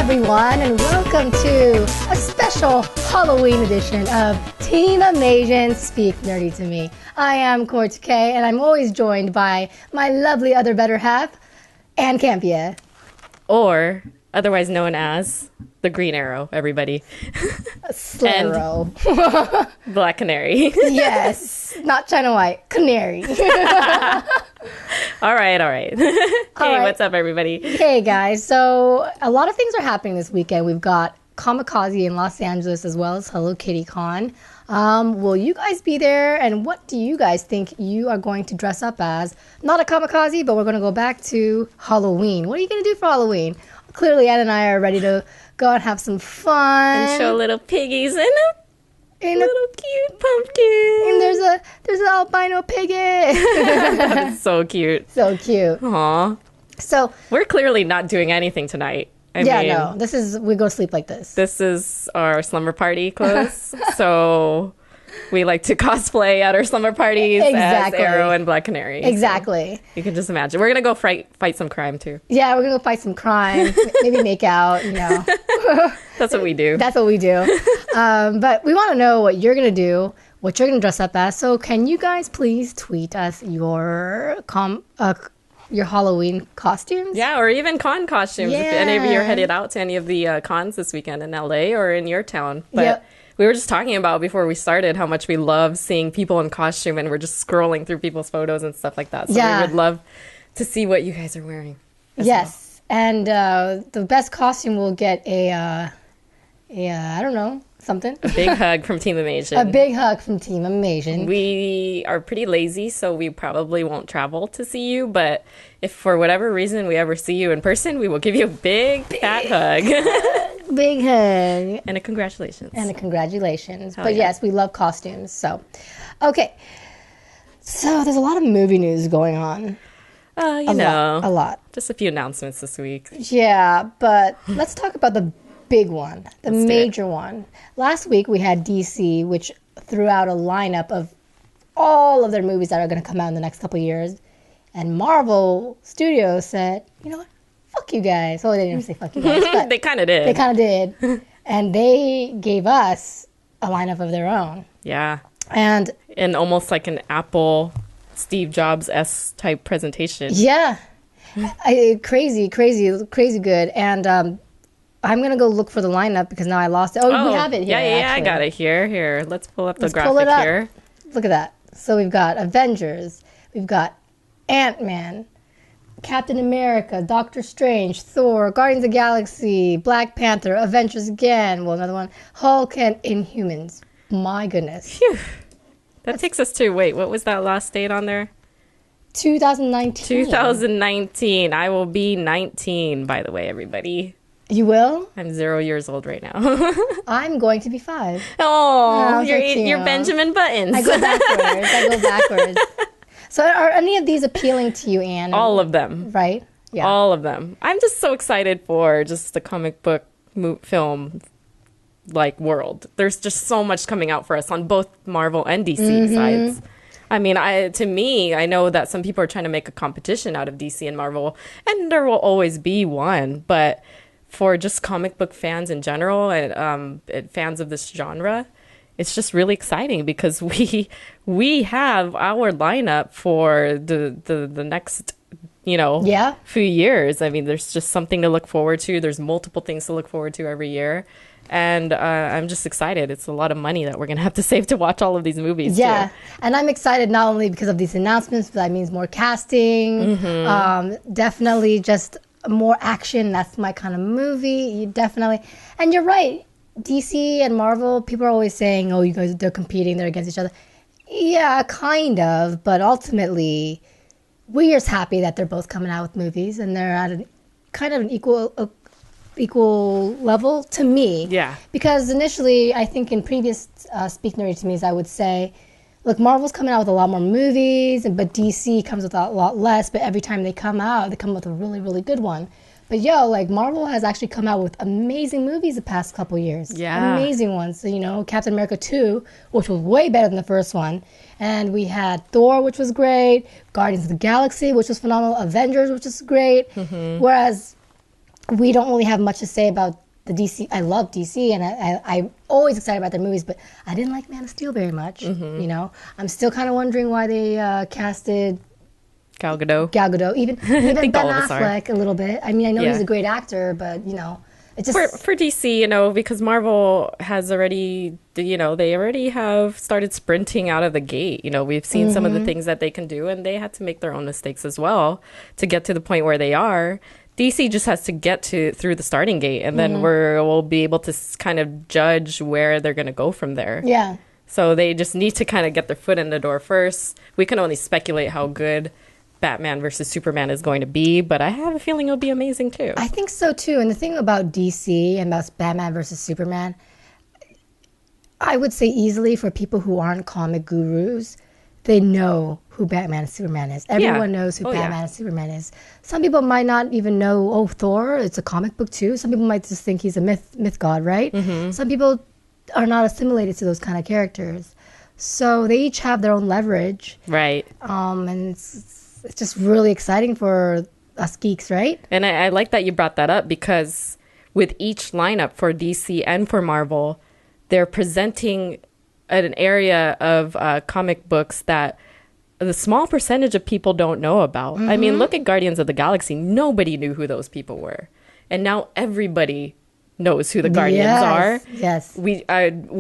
everyone, and welcome to a special Halloween edition of Team Amasian Speak Nerdy to Me. I am Kaori Takee, and I'm always joined by my lovely other better half, and Campea. Or otherwise known as the Green Arrow, everybody. Slaro. Black Canary. Yes, not China White, Canary. All right. Hey, what's up, everybody? Hey, guys. So a lot of things are happening this weekend. We've got Kamikaze in Los Angeles as well as Hello Kitty Con. Will you guys be there? And what do you guys think you are going to dress up as? Not a kamikaze, but we're going to go back to Halloween. What are you going to do for Halloween? Clearly, Ann and I are ready to go and have some fun. And show little piggies and a little cute pumpkin. And there's an albino piggy. That's so cute. So cute. Aw. So we're clearly not doing anything tonight. I mean, we go to sleep like this. This is our slumber party clothes. So we like to cosplay at our slumber parties as Arrow and Black Canary. Exactly. So you can just imagine. We're going to go fight some crime, too. Yeah, we're going to go fight some crime. Maybe make out, you know. That's what we do. That's what we do. But we want to know what you're going to do, what you're going to dress up as. So can you guys please tweet us your Halloween costumes? Yeah, or even con costumes. Yeah. If any of you are headed out to any of the cons this weekend in LA or in your town. But Yep. we were just talking about before we started how much we love seeing people in costume, and we're just scrolling through people's photos and stuff like that. So we would love to see what you guys are wearing. Yes. Well. And the best costume will get I don't know, something. A big hug from Team Amasian. A big hug from Team Amasian. We are pretty lazy, so we probably won't travel to see you. But if for whatever reason we ever see you in person, we will give you a big fat hug. Big hug. And a congratulations. But yes, we love costumes. So, okay. So there's a lot of movie news going on. A lot. Just a few announcements this week. Yeah, but let's talk about the big one, the major one. Last week we had DC, which threw out a lineup of all of their movies that are going to come out in the next couple of years. And Marvel Studios said, you know what? Fuck you guys. Oh, they didn't say fuck you guys. But They kind of did. They kind of did. And they gave us a lineup of their own. Yeah. And almost like an Apple Steve Jobs-esque type presentation. Yeah. Crazy good. And I'm going to go look for the lineup because now I lost it. Oh, we have it here. Yeah, I got it here. Here, let's pull up the graphic pull it up. here. Look at that. So we've got Avengers. We've got Ant-Man, Captain America, Doctor Strange, Thor, Guardians of the Galaxy, Black Panther, Avengers again. Well, another one. Hulk and Inhumans. My goodness. Phew. That takes us to, what was that last date on there? 2019. 2019. I will be 19, by the way, everybody. You will? I'm 0 years old right now. I'm going to be 5. Oh, you're Benjamin Buttons. I go backwards. So are any of these appealing to you, Anne? All of them. Right? Yeah. All of them. I'm just so excited for just the comic book film world. There's just so much coming out for us on both Marvel and DC sides. I mean, I know that some people are trying to make a competition out of DC and Marvel, and there will always be one, but for just comic book fans in general and fans of this genre, it's just really exciting because we have our lineup for the next few years. I mean, there's just something to look forward to. There's multiple things to look forward to every year. And I'm just excited. It's a lot of money that we're going to have to save to watch all of these movies. Yeah. Too. And I'm excited not only because of these announcements, but that means more casting. Definitely just more action. That's my kind of movie. Definitely. And you're right. DC and Marvel, people are always saying, oh, you guys, they're competing. They're against each other. Yeah, kind of. But ultimately, we're just happy that they're both coming out with movies. And they're at an equal level to me. Yeah. Because initially, I think in previous Speak Nerdy to Me's, I would say, look, Marvel's coming out with a lot more movies, but DC comes with a lot less. But every time they come out, they come with a really, really good one. But Marvel has actually come out with amazing movies the past couple years. Yeah. Amazing ones. So, Captain America 2, which was way better than the first one. And we had Thor, which was great. Guardians of the Galaxy, which was phenomenal. Avengers, which is great. Whereas we don't really have much to say about the DC. I love DC, and I'm always excited about their movies, but I didn't like Man of Steel very much. Mm-hmm. You know, I'm still kind of wondering why they casted Gal Gadot. Even Ben all of us are. Affleck a little bit. I mean, I know Yeah. he's a great actor, but you know, it just For DC, you know, because Marvel has already, you know, they already have started sprinting out of the gate. You know, we've seen some of the things that they can do, and they had to make their own mistakes as well to get to the point where they are. DC just has to get through the starting gate, and then we'll be able to kind of judge where they're going to go from there. yeah. So they just need to kind of get their foot in the door first. We can only speculate how good Batman versus Superman is going to be, but I have a feeling it'll be amazing too. I think so too. And the thing about DC and about Batman versus Superman, I would say easily for people who aren't comic gurus, they know who Batman and Superman is. Everyone knows who Batman and Superman is. Some people might not even know, oh, Thor, it's a comic book too. Some people might just think he's a myth god, right? Some people are not assimilated to those kind of characters. So they each have their own leverage. Right. And it's just really exciting for us geeks, right? And I like that you brought that up, because with each lineup for DC and for Marvel, they're presenting an area of comic books that the small percentage of people don't know about. I mean, look at Guardians of the Galaxy. Nobody knew who those people were. And now everybody knows who the Guardians are. Yes. We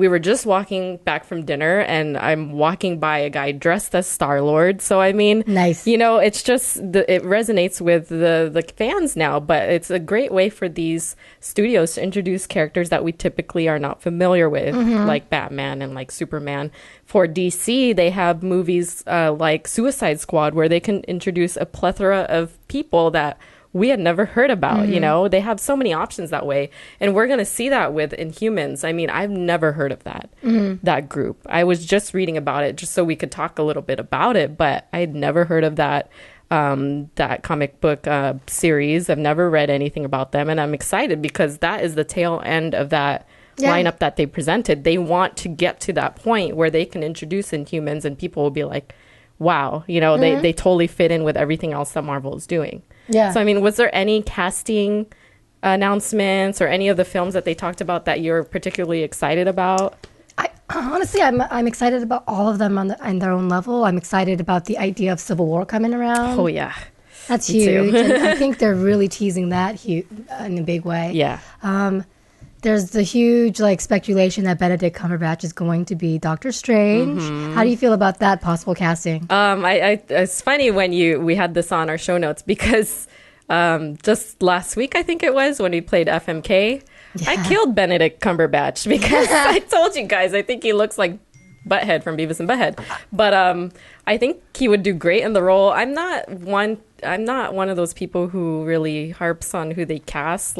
were just walking back from dinner, and I'm walking by a guy dressed as Star-Lord. So, I mean, Nice. you know, it's just, it resonates with the fans now, but it's a great way for these studios to introduce characters that we typically are not familiar with, like Batman and like Superman. For DC, they have movies like Suicide Squad, where they can introduce a plethora of people that we had never heard about. You know, they have so many options that way, and we're going to see that with Inhumans. I mean, I've never heard of that group. I was just reading about it just so we could talk a little bit about it, but I had never heard of that comic book series. I've never read anything about them, and I'm excited because that is the tail end of that lineup that they presented. They want to get to that point where they can introduce Inhumans, and people will be like, wow, you know, they totally fit in with everything else that Marvel is doing. Yeah. So, I mean, was there any casting announcements or any of the films that they talked about that you're particularly excited about? Honestly, I'm excited about all of them on their own level. I'm excited about the idea of Civil War coming around. Oh, yeah. That's Me too. huge. And I think they're really teasing that in a big way. Yeah. There's the huge speculation that Benedict Cumberbatch is going to be Doctor Strange. How do you feel about that possible casting? It's funny when we had this on our show notes, because just last week, I think it was, when we played FMK, I killed Benedict Cumberbatch because I told you guys, I think he looks like Butthead from Beavis and Butthead. But I think he would do great in the role. I'm not one of those people who really harps on who they cast.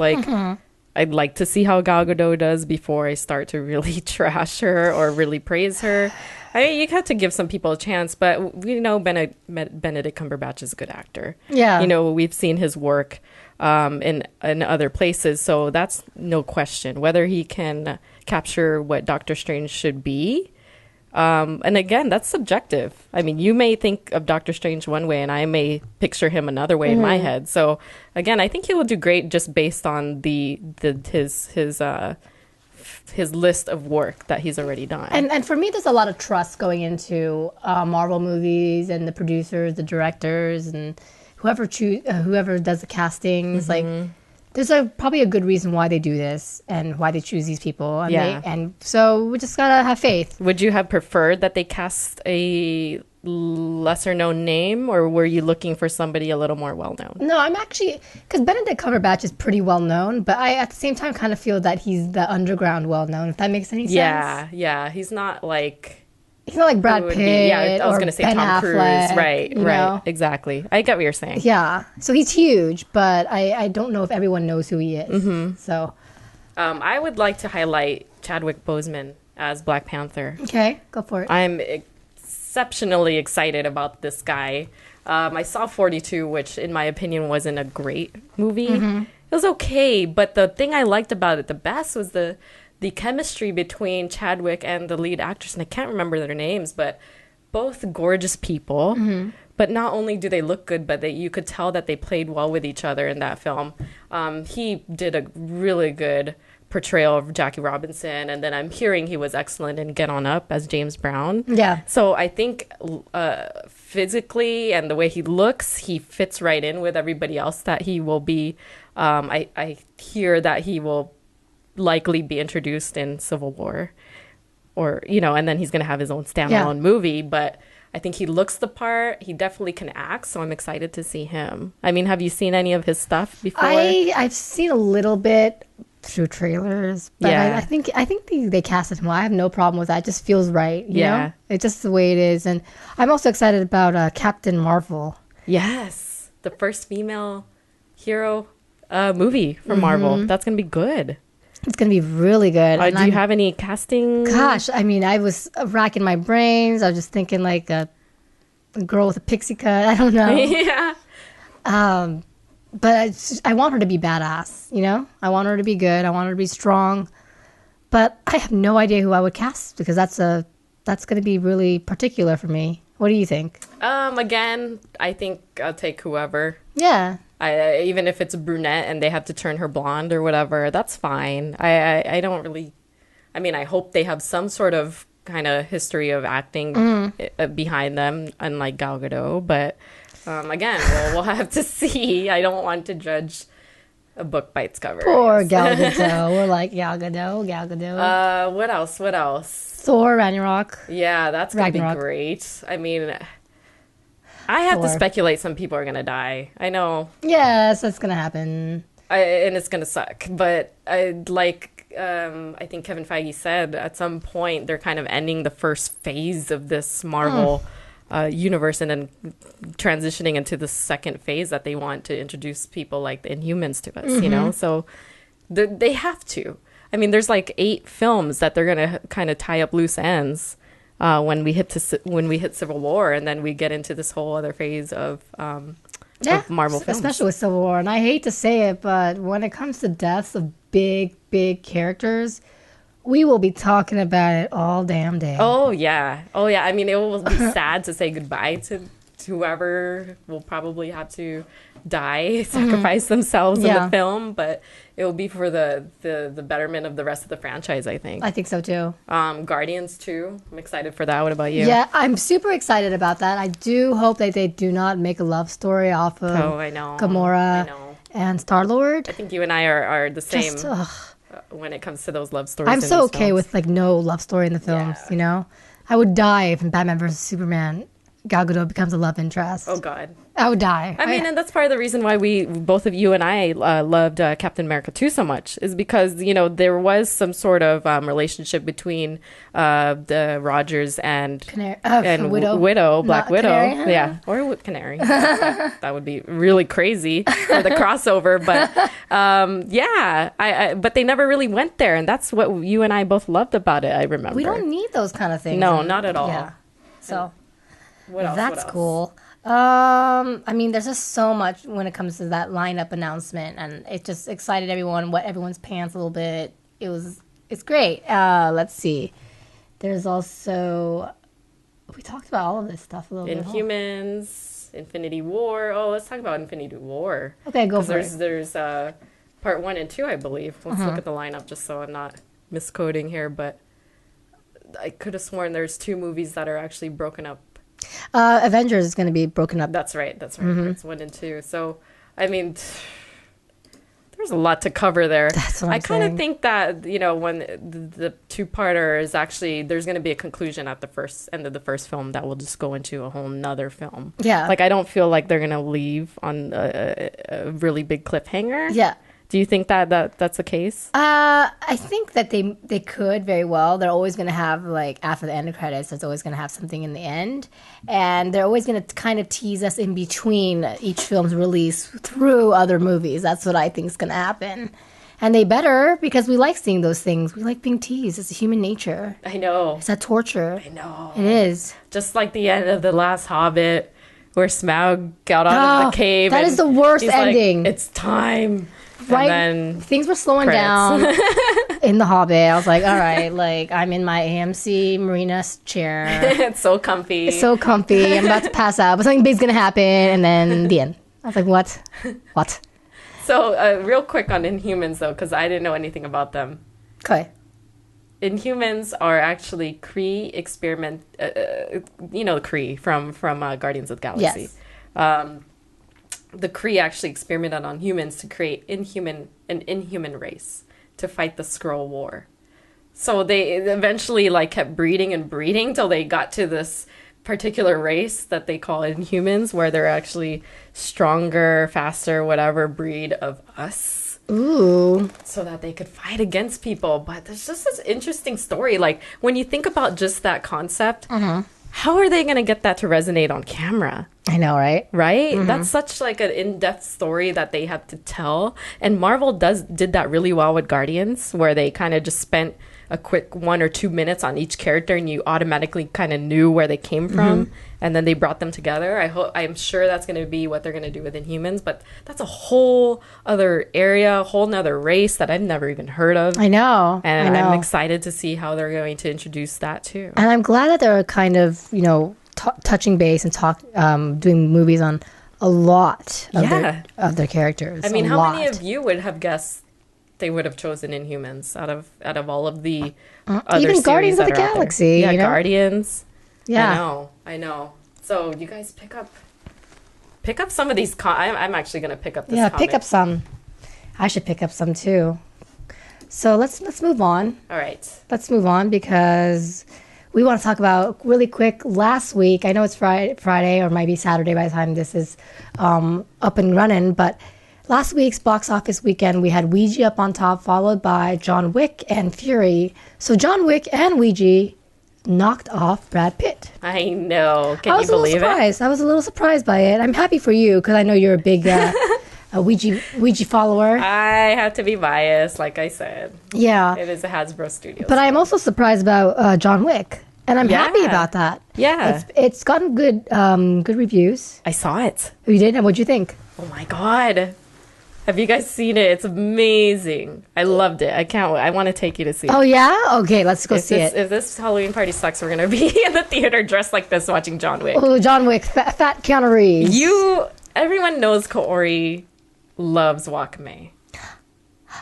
I'd like to see how Gal Gadot does before I start to really trash her or really praise her. I mean, you have to give some people a chance, but we know Benedict Cumberbatch is a good actor. Yeah. You know, we've seen his work in other places, so that's no question. Whether he can capture what Doctor Strange should be, and again, that's subjective. I mean, you may think of Doctor Strange one way, and I may picture him another way in my head. So again, I think he will do great just based on his list of work that he's already done. And for me, there's a lot of trust going into Marvel movies and the producers, the directors, and whoever does the castings. There's probably a good reason why they do this and why they choose these people. And so we just gotta have faith. Would you have preferred that they cast a lesser known name, or were you looking for somebody a little more well known? No, I'm actually, because Benedict Cumberbatch is pretty well known, but I at the same time kind of feel that he's the underground well known, if that makes any sense. Yeah. He's not like Brad Pitt. I was going to say Ben Tom Cruise. Affleck, Right. you know? Exactly. I get what you're saying. Yeah. So he's huge, but I don't know if everyone knows who he is. So. I would like to highlight Chadwick Boseman as Black Panther. Okay, go for it. I'm exceptionally excited about this guy. I saw 42, which in my opinion wasn't a great movie. It was okay, but the thing I liked about it the best was the chemistry between Chadwick and the lead actress, and I can't remember their names, but both gorgeous people. But not only do they look good, but you could tell that they played well with each other in that film. He did a really good portrayal of Jackie Robinson, and then I'm hearing he was excellent in Get On Up as James Brown. Yeah. So I think physically and the way he looks, he fits right in with everybody else that he will be. I hear that he will likely be introduced in Civil War, or and then he's going to have his own standalone movie. But I think he looks the part. He definitely can act, so I'm excited to see him. I mean, have you seen any of his stuff before? I've seen a little bit through trailers, but I think they casted him well. I have no problem with that. It just feels right. You know? It's just the way it is. And I'm also excited about Captain Marvel. Yes, the first female hero movie from Marvel. That's gonna be good. It's gonna be really good. Do you have any casting? Gosh, I mean, I was racking my brains. I was just thinking like a girl with a pixie cut. I don't know. Yeah. But I want her to be badass, I want her to be good. I want her to be strong. But I have no idea who I would cast, because that's going to be really particular for me. What do you think? Again, I think I'll take whoever. Yeah. Even if it's a brunette and they have to turn her blonde or whatever, that's fine. I don't really... I mean, I hope they have some sort of kind of history of acting behind them, unlike Gal Gadot, but... again, we'll have to see. I don't want to judge a book by its cover. Poor Gal Gadot. We're like, Gal Gadot. What else? Thor, Ragnarok. Yeah, that's going to be great. I mean, I have to speculate some people are going to die. I know. Yes, that's going to happen. And it's going to suck. But I think Kevin Feige said, at some point, they're kind of ending the first phase of this Marvel universe and then transitioning into the second phase that they want to introduce people like the Inhumans to us, so they have to. I mean, there's like 8 films that they're gonna kind of tie up loose ends when we hit Civil War, and then we get into this whole other phase of Marvel films, especially with Civil War. And I hate to say it, but when it comes to deaths of big characters, we will be talking about it all damn day. Oh, yeah. I mean, it will be sad to say goodbye to whoever will probably have to die, sacrifice themselves in the film, but it will be for the betterment of the rest of the franchise, I think. I think so, too. Guardians, too. I'm excited for that. What about you? Yeah, I'm super excited about that. I do hope that they do not make a love story off of Gamora and Star-Lord. I think you and I are the same. When it comes to those love stories. I'm so okay with like no love story in the films, I would die if in Batman vs. Superman Gal Gadot becomes a love interest. Oh God. I would die. I mean, and that's part of the reason why both of you and I loved Captain America 2 so much, is because, there was some sort of relationship between the Rogers and Widow, Black Widow. Canary? Yeah, or Canary. that would be really crazy for the crossover. But but they never really went there. And that's what you and I both loved about it, I remember. We don't need those kind of things. No, not at all. Yeah. So what else? That's cool. I mean, there's just so much when it comes to that lineup announcement, and it just excited everyone, wet everyone's pants a little bit. It's great. Let's see. There's also, we talked about all of this stuff a little bit. Inhumans, Infinity War. Oh, let's talk about Infinity War. Okay, go for it. There's part 1 and 2, I believe. Let's look at the lineup just so I'm not miscoding here, but I could have sworn there's 2 movies that are actually broken up. Avengers is going to be broken up. That's right. It's 1 and 2. So, I mean, there's a lot to cover there. That's what I'm I kind of think that, when the 2-parter is actually, there's going to be a conclusion at the end of the first film that will just go into a whole nother film. Yeah. Like, I don't feel like they're going to leave on a really big cliffhanger. Yeah. Do you think that's the case? I think that they could very well. They're always going to have, like, after the end of credits, there's always going to have something in the end. And they're always going to kind of tease us in between each film's release through other movies. That's what I think is going to happen. And they better, because we like seeing those things. We like being teased. It's a human nature. I know. It's that torture. I know. It is. Just like the end of The Last Hobbit, where Smaug got out of the cave. That is the worst ending. Like, it's time. Right, things were slowing down. in the Hobbit. I was like, all right, like I'm in my AMC Marina chair. It's so comfy. It's so comfy. I'm about to pass out, but something big's gonna happen, and then the end. I was like, what? What? So real quick on Inhumans though, because I didn't know anything about them. Okay. Inhumans are actually Kree experiment. You know the Kree from Guardians of the Galaxy. Yes. The Kree actually experimented on humans to create an inhuman race to fight the Skrull War. So they eventually like kept breeding and breeding till they got to this particular race that they call Inhumans, where they're actually stronger, faster, whatever breed of us. Ooh. So that they could fight against people. But there's just this interesting story. Like when you think about just that concept, how are they going to get that to resonate on camera? I know, right? Right? That's such like an in-depth story that they have to tell. And Marvel did that really well with Guardians, where they kind of just spent a quick 1 or 2 minutes on each character and you automatically kind of knew where they came from. And then they brought them together. I'm sure that's going to be what they're going to do with Inhumans, but that's a whole other area, a whole nother race that I've never even heard of. I know. And I know. I'm excited to see how they're going to introduce that too. And I'm glad that they're kind of, touching base and doing movies on a lot of their characters. I mean, how many of you would have guessed they would have chosen Inhumans out of all of the other even series Guardians of that the are out there? Galaxy? Yeah, Guardians. Yeah. I know. So you guys pick up some of these. I'm actually going to pick up this. Yeah, comic. pick up some. I should pick up some too. So let's move on. All right. Let's move on because we want to talk about really quick. Last week, I know it's Friday or maybe Saturday by the time this is up and running, but last week's box office weekend, we had Ouija up on top, followed by John Wick and Fury. So John Wick and Ouija knocked off Brad Pitt. I know. Can I you was a little believe it? surprised. I was a little surprised by it. I'm happy for you because I know you're a big Ouija follower. I have to be biased, like I said. Yeah. It is a Hasbro Studios. But I'm also surprised about John Wick. And I'm happy about that. Yeah. It's gotten good reviews. I saw it. You did? And what'd you think? Oh my God. Have you guys seen it? It's amazing. I loved it. I can't wait. I want to take you to see it. Oh, yeah? Okay, let's go see it. If this Halloween party sucks, we're going to be in the theater dressed like this watching John Wick. Oh, John Wick, fat Keanu Reeves. Everyone knows Kaori loves Wakame.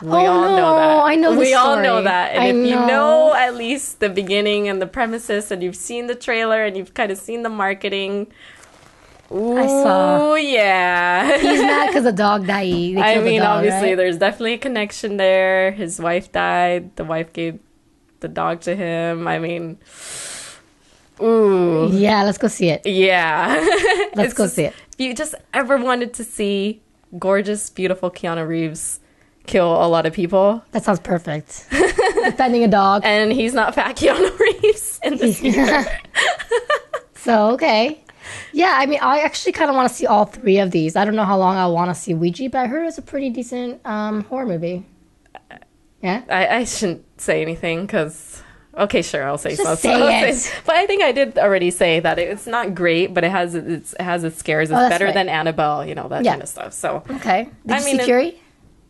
We Oh, all no, know that. I know the We all story. know that. And I if you know. know at least the beginning and the premises and you've seen the trailer and you've kind of seen the marketing, ooh, I saw. yeah. He's mad because the dog died. They I killed the mean, dog, obviously, right? there's definitely a connection there. His wife died. The wife gave the dog to him. I mean, ooh. Yeah, let's go see it. Yeah. Let's go see it. If you just ever wanted to see gorgeous, beautiful Keanu Reeves kill a lot of people. That sounds perfect. Defending a dog. And he's not fat Keanu Reeves in this either. So, okay. Yeah, I mean, I actually kind of want to see all three of these. I don't know how long I want to see Ouija, but I heard it's a pretty decent horror movie. Yeah? I shouldn't say anything because... Okay, sure, I'll say Just so. say it. But I think I did already say that it's not great, but it has its scares. It's that's better right. than Annabelle, that kind of stuff. So Okay. Did I you mean, see Fury?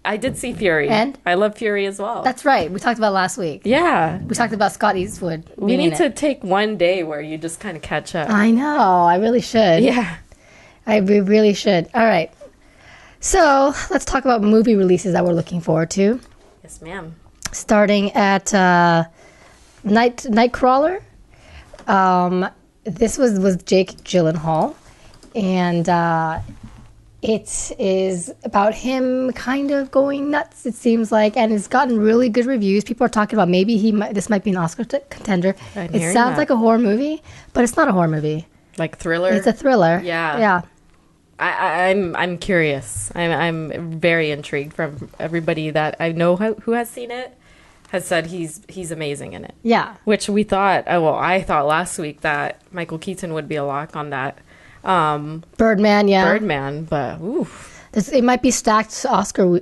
I did see Fury. And? I love Fury as well. That's right. We talked about it last week. Yeah. We talked about Scott Eastwood. We being need in to take one day where you just kind of catch up. I know. I really should. Yeah. We really should. All right. So let's talk about movie releases that we're looking forward to. Yes, ma'am. Starting at Nightcrawler. This was with Jake Gyllenhaal. And it is about him kind of going nuts, it seems like. And it's gotten really good reviews. People are talking about maybe this might be an Oscar contender. I'm It hearing sounds that. like a horror movie, but it's not a horror movie. Like thriller? It's a thriller. Yeah. Yeah. I'm curious. I'm very intrigued from everybody that I know who has seen it has said he's amazing in it. Yeah. Which we thought, I thought last week that Michael Keaton would be a lock on that Birdman, yeah. Birdman, but oof, It might be stacked Oscar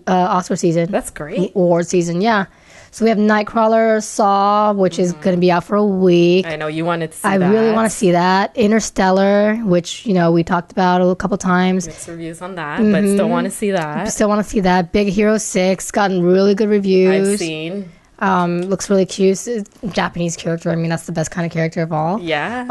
season. that's great. Award season, yeah. So we have Nightcrawler, Saw, which is going to be out for a week. I know you wanted to see I that. really want to see that. Interstellar, which, we talked about a couple times. Mixed reviews on that, but still want to see that. Still want to see that. Big Hero 6, gotten really good reviews. I've seen. Looks really cute. Japanese character. I mean, that's the best kind of character of all. Yeah.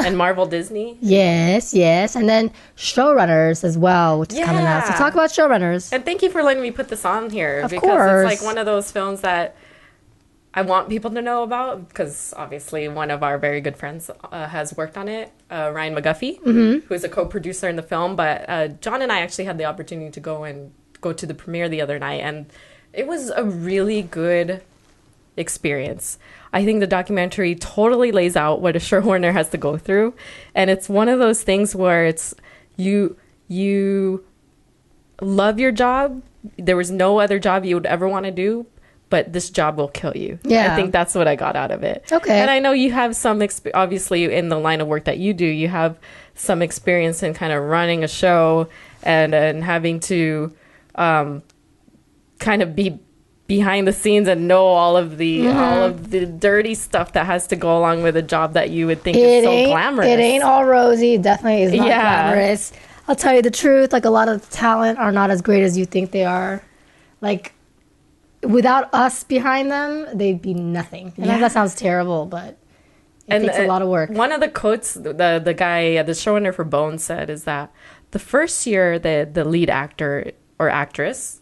And Marvel Disney. Yes. And then Showrunners as well, which is coming out. So talk about Showrunners. And thank you for letting me put this on here. Of because course. it's like one of those films that I want people to know about, because obviously one of our very good friends has worked on it, Ryan McGuffey, who is a co-producer in the film. But John and I actually had the opportunity to go to the premiere the other night, and it was a really good experience. I think the documentary totally lays out what a showrunner has to go through, and it's one of those things where it's you love your job. There was no other job you would ever want to do, but this job will kill you. Yeah. I think that's what I got out of it. Okay. And I know you have some, obviously in the line of work that you do, you have some experience in kind of running a show and having to kind of be behind the scenes and know all of the dirty stuff that has to go along with a job that you would think is so glamorous. It ain't all rosy. It definitely is not glamorous. I'll tell you the truth. Like, a lot of the talent are not as great as you think they are. Like, without us behind them, they'd be nothing. And that sounds terrible, but it takes a lot of work. One of the quotes the guy, the showrunner for Bones, said is that the first year the lead actor or actress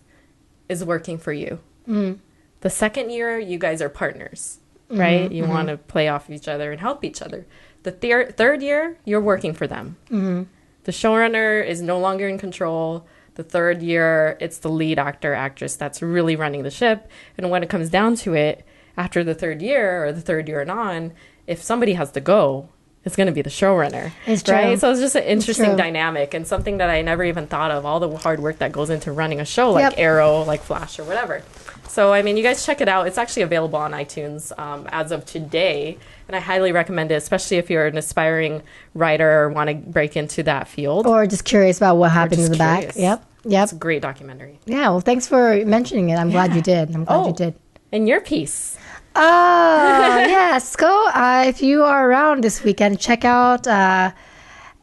is working for you. The second year, you guys are partners, right? You want to play off each other and help each other. The third year, you're working for them. The showrunner is no longer in control. The third year, it's the lead actor, actress that's really running the ship. And when it comes down to it, after the third year or the third year and on, if somebody has to go, it's going to be the showrunner. It's true. Right? So it's just an interesting dynamic and something that I never even thought of, all the hard work that goes into running a show like Arrow, like Flash or whatever. So, I mean, you guys check it out. It's actually available on iTunes as of today. And I highly recommend it, especially if you're an aspiring writer or want to break into that field. Or just curious about what happened in the back. Yep. It's a great documentary. Yeah, well, thanks for mentioning it. I'm glad you did. You did. And your piece. Yes. Go, if you are around this weekend, check out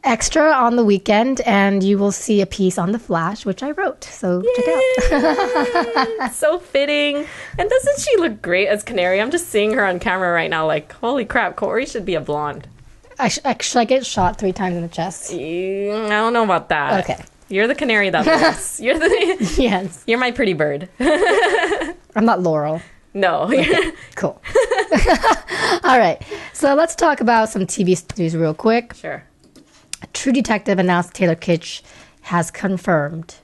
Extra on the weekend, and you will see a piece on The Flash, which I wrote. So check it out. So fitting. And doesn't she look great as Canary? I'm just seeing her on camera right now like, holy crap, Kaori should be a blonde. Should I get shot 3 times in the chest? I don't know about that. Okay. You're the canary that lives. Yes. You're my pretty bird. I'm not Laurel. No. Okay. Cool. All right. So let's talk about some TV news real quick. Sure. True Detective announced Taylor Kitsch has confirmed.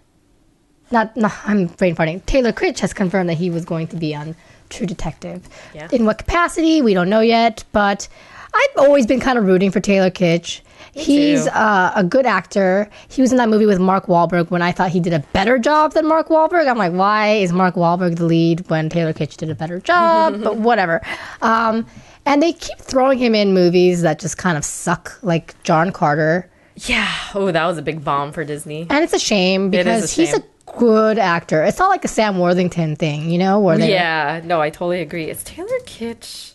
I'm brain farting. Taylor Kitsch has confirmed that he was going to be on True Detective. Yeah. In what capacity, we don't know yet, but I've always been kind of rooting for Taylor Kitsch. He's a good actor. He was in that movie with Mark Wahlberg when I thought he did a better job than Mark Wahlberg. I'm like, why is Mark Wahlberg the lead when Taylor Kitsch did a better job? But whatever. And they keep throwing him in movies that just kind of suck, like John Carter. Yeah. Oh, that was a big bomb for Disney. And it's a shame because he's a good actor. It's not like a Sam Worthington thing, you know? Yeah. No, I totally agree. Is Taylor Kitsch...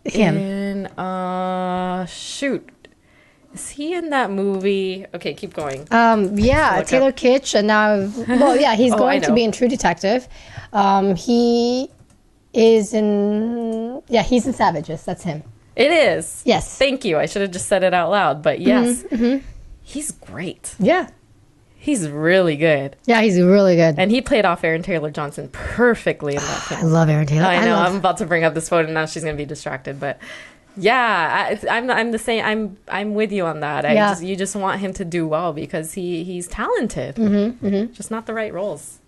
him. Shoot. Is he in that movie? Okay, keep going. Yeah, Taylor Kitsch, and now, he's going to be in True Detective. He is he's in Savages. That's him. It is. Yes. Thank you. I should have just said it out loud, but yes. He's great. Yeah. He's really good. Yeah, he's really good. And he played off Aaron Taylor Johnson perfectly in that film. I love Aaron Taylor. I know. I'm about to bring up this photo and now she's going to be distracted, but yeah, I'm the same. I'm with you on that. You just want him to do well because he's talented. Just not the right roles.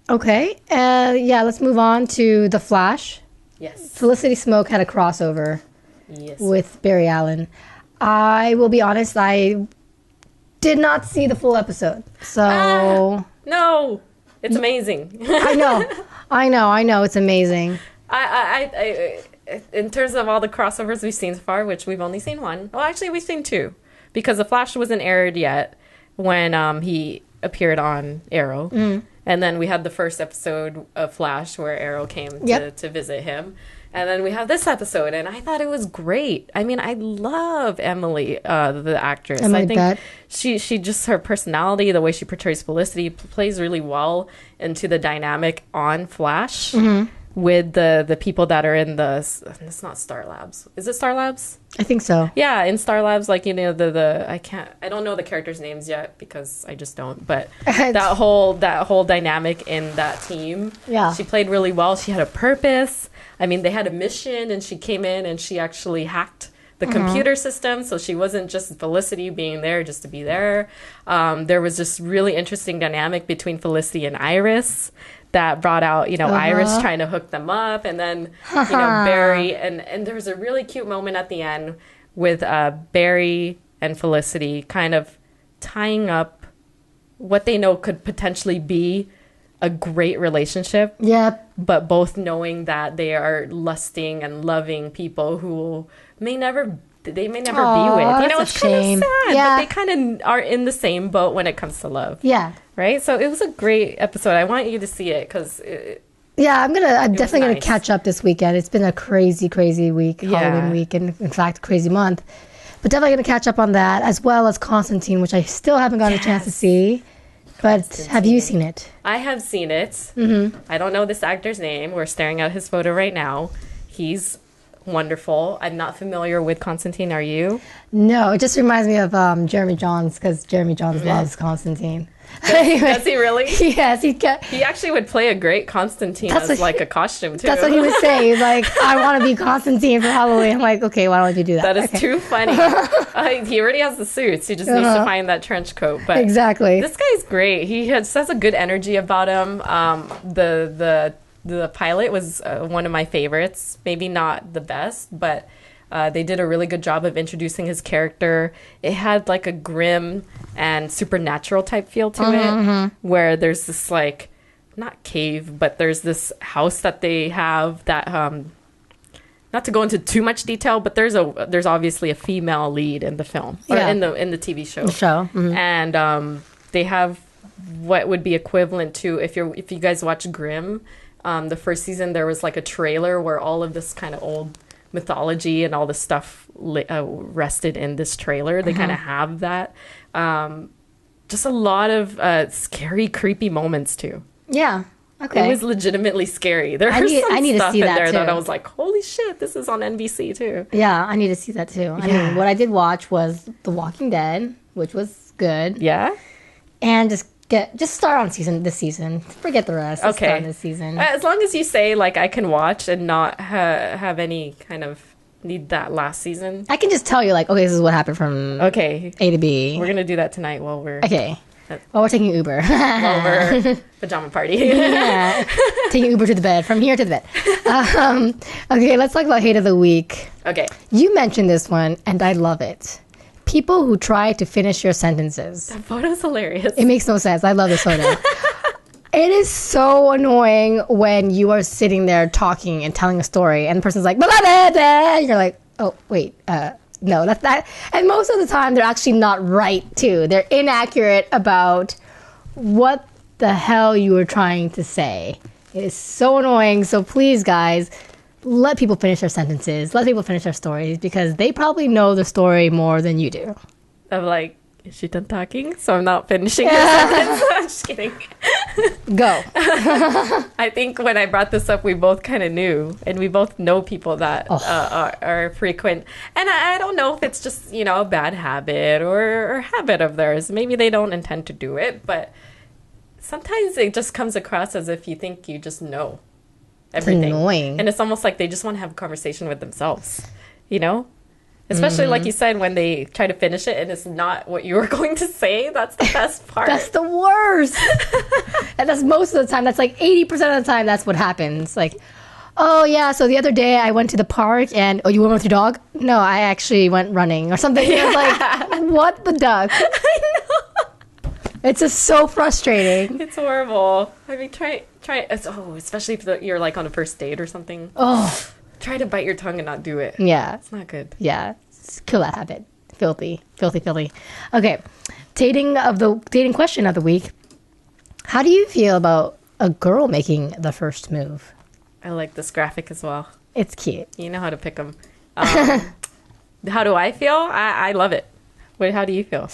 Okay. Let's move on to The Flash. Yes. Felicity Smoke had a crossover with Barry Allen. I will be honest, I did not see the full episode. So no, it's amazing. I know. It's amazing. I in terms of all the crossovers we've seen so far, which we've only seen one. Well, actually, we've seen 2 because The Flash wasn't aired yet when he appeared on Arrow. And then we had the first episode of Flash where Arrow came to visit him. And then we have this episode, and I thought it was great. I mean, I love Emily, the actress. I think she just, her personality, the way she portrays Felicity, plays really well into the dynamic on Flash with the people that are in the, it's not Star Labs. Is it Star Labs? I think so. Yeah, in Star Labs, like, you know, I don't know the characters' names yet because I just don't, but that whole dynamic in that team, she played really well. She had a purpose. I mean, they had a mission, and she came in and she actually hacked the computer system, so she wasn't just Felicity being there just to be there. There was this really interesting dynamic between Felicity and Iris that brought out, you know, Iris trying to hook them up, and then, you know, Barry, and there was a really cute moment at the end with Barry and Felicity kind of tying up what they know could potentially be a great relationship. Yep. But both knowing that they are lusting and loving people who may never be with. You know, it's kind of sad, but they kind of are in the same boat when it comes to love. Yeah. Right? So it was a great episode. I want you to see it because I'm definitely going to catch up this weekend. It's been a crazy, crazy week, Halloween week, and in fact, crazy month. But definitely going to catch up on that, as well as Constantine, which I still haven't gotten a chance to see. But have you seen it? I have seen it. Mm-hmm. I don't know this actor's name. We're staring at his photo right now. He's wonderful. I'm not familiar with Constantine. Are you? No, it just reminds me of Jeremy Jahns, because Jeremy Jahns loves Constantine. Does he really? Yes. He actually would play a great Constantine as like a costume too. That's what he would say. He's like, I want to be Constantine for Halloween. I'm like, okay, why don't you do that? That is too funny. He already has the suits. He just needs to find that trench coat. But exactly. This guy's great. He has a good energy about him. The pilot was one of my favorites. Maybe not the best, but they did a really good job of introducing his character. It had like a grim and supernatural type feel to it, where there's this like, not cave, but there's this house that they have that, not to go into too much detail, but there's obviously a female lead in the film, or in the TV show. And they have what would be equivalent to, if you guys watch Grimm, the first season there was like a trailer where all of this kind of old mythology and all the stuff rested in this trailer. They kind of have that. Just a lot of scary, creepy moments too. Yeah. Okay. It was legitimately scary. There was some stuff in there that I was like, holy shit, this is on NBC too. Yeah, I need to see that too. I mean, what I did watch was The Walking Dead, which was good. Yeah. And just start on this season. Forget the rest. Okay. Start on this season. As long as you say like I can watch and not have any kind of need that last season. I can just tell you like, okay, this is what happened from A to B. We're gonna do that tonight while we're we're taking Uber. While we're pajama party. Yeah. Taking Uber to the bed, from here to the bed. Okay, let's talk about hate of the week. Okay. You mentioned this one and I love it. People who try to finish your sentences. That photo's hilarious. It makes no sense. I love this photo. It is so annoying when you are sitting there talking and telling a story and the person's like, blah, blah, blah, blah. You're like, oh, wait, no, that's that. And most of the time, they're actually not right, too. They're inaccurate about what the hell you were trying to say. It is so annoying. So please, guys, let people finish their sentences. Let people finish their stories because they probably know the story more than you do. I'm like, is she done talking? So I'm not finishing her sentence. I'm just kidding. Go. I think when I brought this up, we both kind of knew, and we both know people that are frequent. And I don't know if it's just, a bad habit or habit of theirs. Maybe they don't intend to do it, but sometimes it just comes across as if you think you just know everything. It's annoying. And it's almost like they just want to have a conversation with themselves, Especially like you said, when they try to finish it and it's not what you were going to say. That's the best part. That's the worst. And that's most of the time. That's like 80% of the time that's what happens. Like, oh yeah, so the other day I went to the park and, oh, you went with your dog? No, I actually went running or something. Yeah. It's like, what the duck? I know. It's just so frustrating. It's horrible. I mean, try. Especially if you're like on a first date or something. Oh. Try to bite your tongue and not do it. Yeah. It's not good. Yeah. Kill that habit. Filthy. Filthy, filthy. Okay. Dating question of the week. How do you feel about a girl making the first move? I like this graphic as well. It's cute. You know how to pick them. How do I feel? I love it. Wait, how do you feel?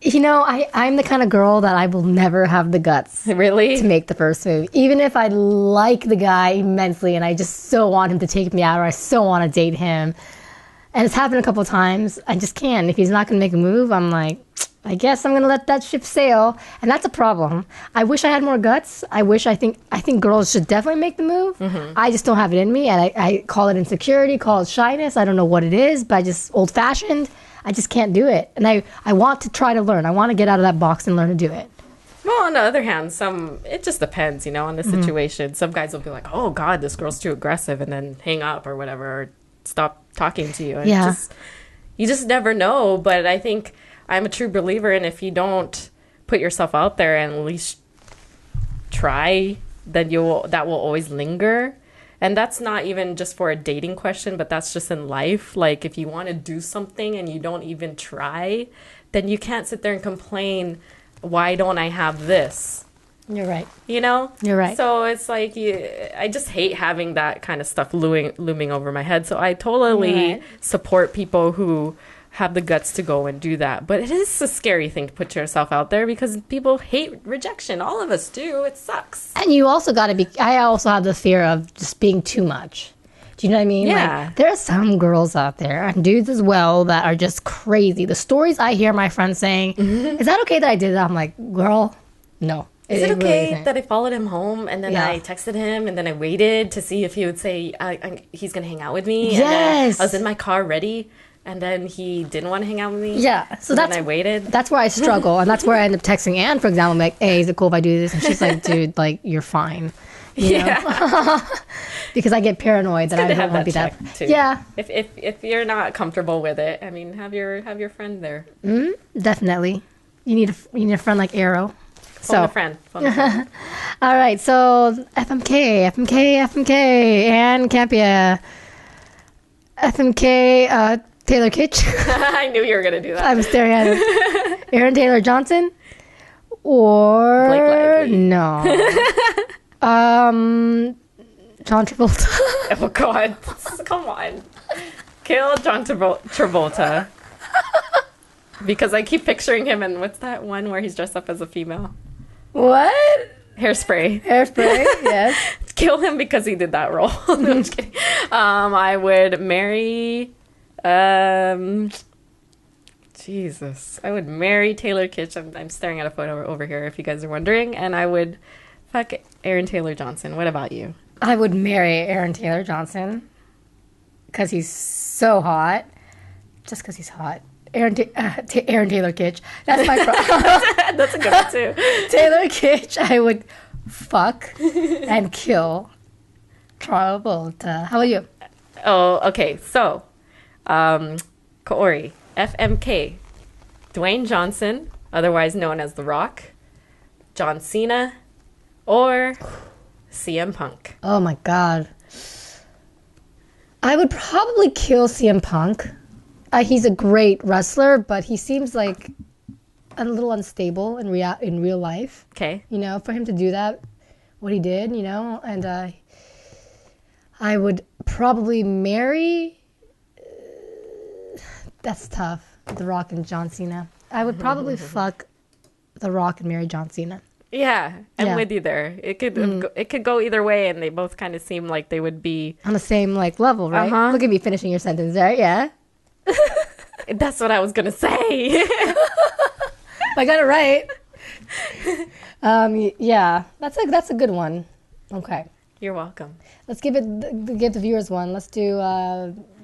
You know, I'm the kind of girl that I will never have the guts Really? to make the first move. Even if I like the guy immensely and I just so want him to take me out or I so want to date him. And it's happened a couple of times. I just can't. If he's not going to make a move, I'm like, I guess I'm going to let that ship sail. And that's a problem. I wish I had more guts. I think girls should definitely make the move. I just don't have it in me. And I call it insecurity, call it shyness. I don't know what it is, but I just old-fashioned. I just can't do it. And I want to try to learn. I want to get out of that box and learn to do it. Well, on the other hand, it just depends, on the situation. Some guys will be like, oh, God, this girl's too aggressive, and then hang up or whatever, or stop talking to you. And you just never know. But I think I'm a true believer in if you don't put yourself out there and at least try, then that will always linger. And that's not even just for a dating question, but that's just in life. Like, if you want to do something and you don't even try, then you can't sit there and complain, why don't I have this? You're right. You're right. So it's like, I just hate having that kind of stuff looming over my head. So I totally support people who have the guts to go and do that. But it is a scary thing to put yourself out there because people hate rejection. All of us do. It sucks. And you also got to be, I also have the fear of just being too much. Do you know what I mean? Yeah. Like, there are some girls out there and dudes as well that are just crazy. The stories I hear my friends saying, is that okay that I did that? I'm like, girl, no. Is it okay really that I followed him home and then I texted him and then I waited to see if he would say he's going to hang out with me? Yes. And then I was in my car ready. And then he didn't want to hang out with me. Yeah. So then I waited. That's where I struggle. And that's where I end up texting Anne, for example. I'm like, hey, is it cool if I do this? And she's like, dude, like, you're fine. You know? Because I get paranoid that I don't want to be that. Too. Yeah. If you're not comfortable with it, I mean, have your friend there. Definitely. You need a friend like Arrow. Phone a friend. All right. So FMK, and Campea. FMK, Taylor Kitsch. I knew you were going to do that. I'm staring at him. Aaron Taylor Johnson? Or... Blake Lively. No. John Travolta. Oh, God. Come on. Kill John Travolta. Because I keep picturing him in, what's that one where he's dressed up as a female? What? Hairspray. Yes. Kill him because he did that role. No, I'm just kidding. I would marry... Jesus. I would marry Taylor Kitsch. I'm staring at a photo over here if you guys are wondering. And I would fuck Aaron Taylor Johnson. What about you? I would marry Aaron Taylor Johnson because he's so hot. Just because he's hot. Aaron Taylor Kitsch. That's my problem. That's a good one, too. Taylor Kitsch, I would fuck and kill Travolta. How about you? Oh, okay. So, Kaori, FMK, Dwayne Johnson, otherwise known as The Rock, John Cena, or CM Punk. Oh my God. I would probably kill CM Punk. He's a great wrestler, but he seems like a little unstable in real life. Okay. For him to do that, what he did, and I would probably marry... That's tough. The Rock and John Cena. I would probably fuck The Rock and marry John Cena. Yeah, I'm with you there. It could go either way, and they both kind of seem like they would be on the same level, right? Uh-huh. Look at me finishing your sentence there. Yeah. That's what I was gonna say. I got it right. Yeah, that's a good one. Okay. You're welcome. Let's give the viewers one. Let's do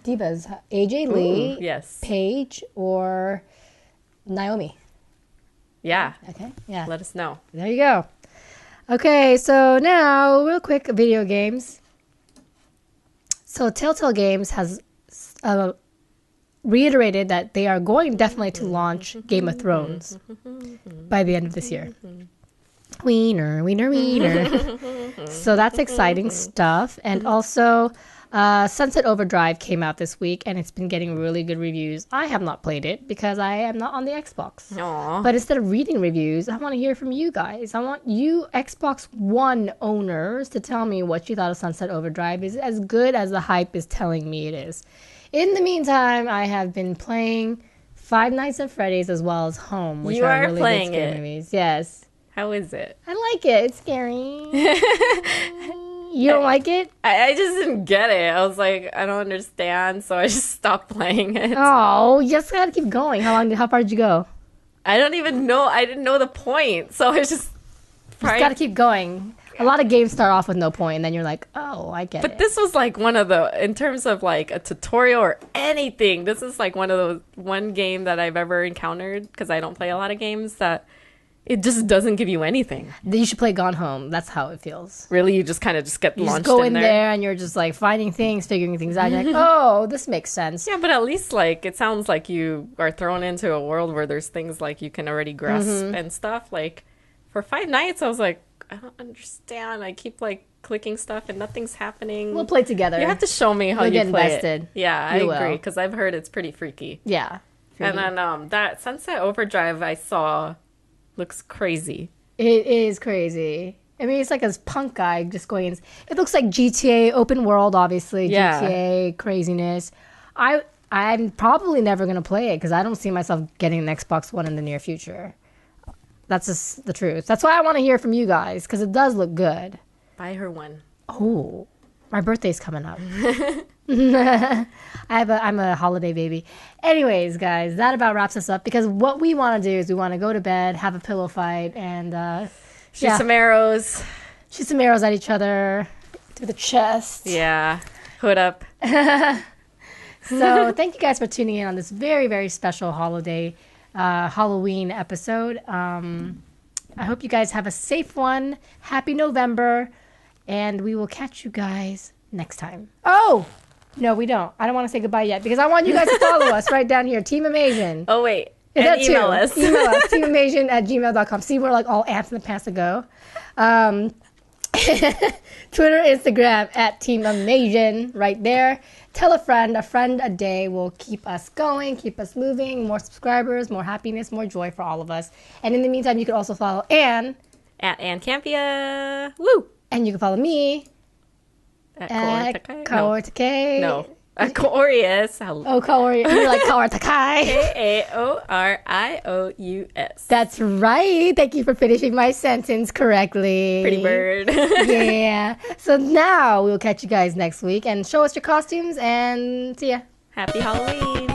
divas. AJ Lee, yes. Paige, or Naomi. Yeah. Okay. Yeah. Let us know. There you go. Okay, so now real quick, video games. So Telltale Games has reiterated that they are going definitely to launch Game of Thrones by the end of this year. Wiener. So that's exciting stuff. And also, Sunset Overdrive came out this week, and it's been getting really good reviews. I have not played it because I am not on the Xbox. Aww. But instead of reading reviews, I want to hear from you guys. I want you Xbox One owners to tell me what you thought of Sunset Overdrive. Is it as good as the hype is telling me it is? In the meantime, I have been playing Five Nights at Freddy's as well as Home, which are really good scary movies. Yes. How is it? I like it. It's scary. You don't like it? I just didn't get it. I was like, I don't understand, so I just stopped playing it. Oh, you just gotta keep going. How far did you go? I don't even know. I didn't know the point, so I just... You just gotta keep going. A lot of games start off with no point, and then you're like, oh, I get it. But this was like one of the, in terms of like a tutorial or anything, this is like one game that I've ever encountered, because I don't play a lot of games, that it just doesn't give you anything. You should play Gone Home. That's how it feels. Really? You just kind of just get launched in there? You just go in there and you're just like finding things, figuring things out. You're like, oh, this makes sense. Yeah, but at least like it sounds like you are thrown into a world where there's things like you can already grasp and stuff. Like for Five Nights, I was like, I don't understand. I keep like clicking stuff and nothing's happening. We'll play together. You have to show me how you get play invested. it. Yeah, I agree, because I've heard it's pretty freaky. Yeah. And then that Sunset Overdrive I saw looks crazy. It is crazy. I mean, it's like a punk guy just going in. It looks like GTA, open world, obviously. Yeah. GTA, craziness. I'm probably never going to play it because I don't see myself getting an Xbox One in the near future. That's just the truth. That's why I want to hear from you guys, because it does look good. Buy her one. Oh, my birthday's coming up. I'm a holiday baby. Anyways, guys, that about wraps us up, because what we want to do is we want to go to bed, have a pillow fight, and shoot some arrows. Shoot some arrows at each other through the chest. Yeah, hood up. So thank you guys for tuning in on this very, very special holiday Halloween episode. I hope you guys have a safe one. Happy November. And we will catch you guys next time. Oh! No, we don't. I don't want to say goodbye yet, because I want you guys to follow us right down here. Team Amasian. Oh, wait. And email us. Email us. teamamasian@gmail.com. See, we're like all ants in the pants to go. Twitter, Instagram @teamamasian right there. Tell a friend a day will keep us going, keep us moving, more subscribers, more happiness, more joy for all of us. And in the meantime, you can also follow Anne @Anne Campea. Woo! And you can follow me at Kaori Takee. No. Kaorius. Oh, Kaori. You're like Kaori Takee. Kaorious. That's right. Thank you for finishing my sentence correctly. Pretty bird. Yeah. So now we'll catch you guys next week, and show us your costumes, and see ya. Happy Halloween.